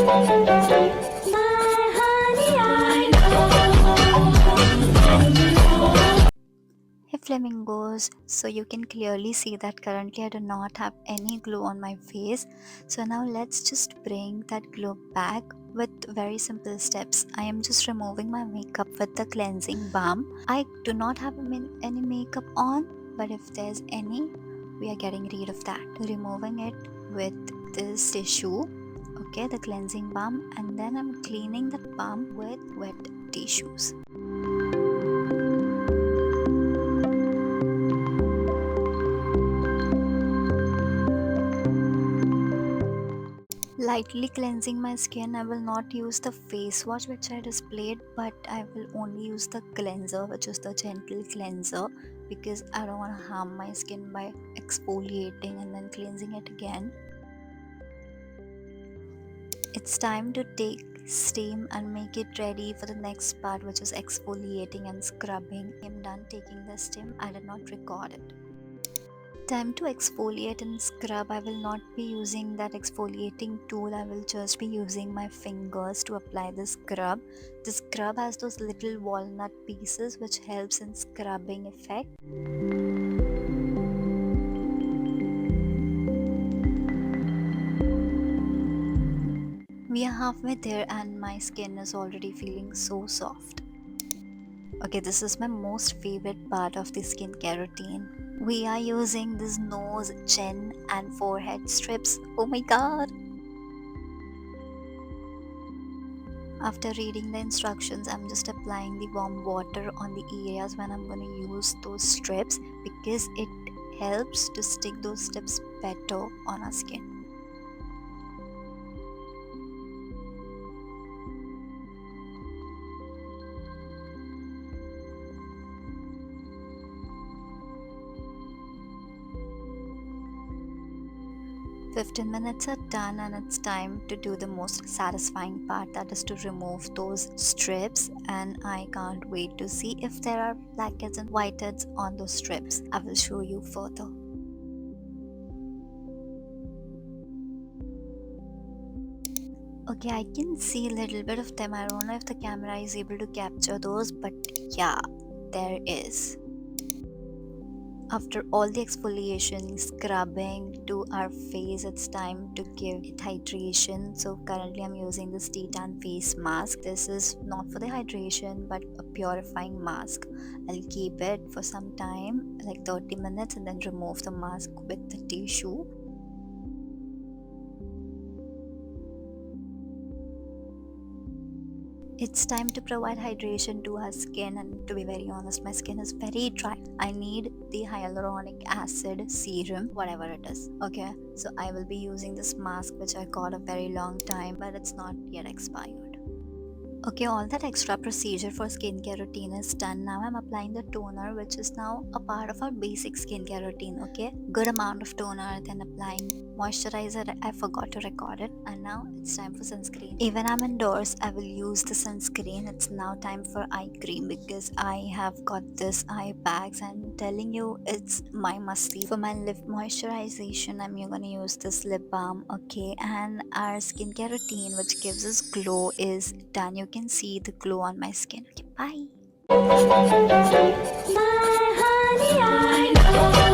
Hey flamingos, so you can clearly see that currently I do not have any glow on my face. So now let's just bring that glow back with very simple steps. I am just removing my makeup with the cleansing balm. I do not have any makeup on, but if there's any, we are getting rid of that. Removing it with this tissue, okay, the cleansing balm, and then I'm cleaning that balm with wet tissues. Lightly cleansing my skin, I will not use the face wash which I displayed, but I will only use the cleanser, which is the gentle cleanser, because I don't want to harm my skin by exfoliating and then cleansing it again. It's time to take steam and make it ready for the next part, which is exfoliating and scrubbing. I'm done taking the steam. I did not record it. Time to exfoliate and scrub. I will not be using that exfoliating tool. I will just be using my fingers to apply the scrub. The scrub has those little walnut pieces which helps in scrubbing effect. We are halfway there and my skin is already feeling so soft. Okay, this is my most favorite part of the skincare routine. We are using this nose, chin and forehead strips. Oh my god! After reading the instructions, I'm just applying the warm water on the areas when I'm going to use those strips, because it helps to stick those strips better on our skin. "15 minutes are done and it's time to do the most satisfying part, that is to remove those strips, and I can't wait to see if there are blackheads and whiteheads on those strips. I will show you further. Okay, I can see a little bit of them. I don't know if the camera is able to capture those, but yeah, there is. After all the exfoliation, scrubbing to our face, it's time to give it hydration. So currently I'm using this tea tan face mask. This is not for the hydration but a purifying mask. I'll keep it for some time, like 30 minutes, and then remove the mask with the tissue. It's time to provide hydration to our skin, and to be very honest, my skin is very dry. I need the hyaluronic acid serum, whatever it is. Okay, so I will be using this mask which I got a very long time, but it's not yet expired. Okay, all that extra procedure for skincare routine is done. Now I'm applying the toner, which is now a part of our basic skincare routine. Okay, good amount of toner, then applying moisturizer. I forgot to record it, and now it's time for sunscreen. Even I'm indoors, I will use the sunscreen. It's now time for eye cream, because I have got this eye bags and telling you it's my must-see. For my lip moisturization, I'm gonna use this lip balm. Okay, and our skincare routine, which gives us glow, is done. You can see the glow on my skin. Okay, bye. My honey, I know.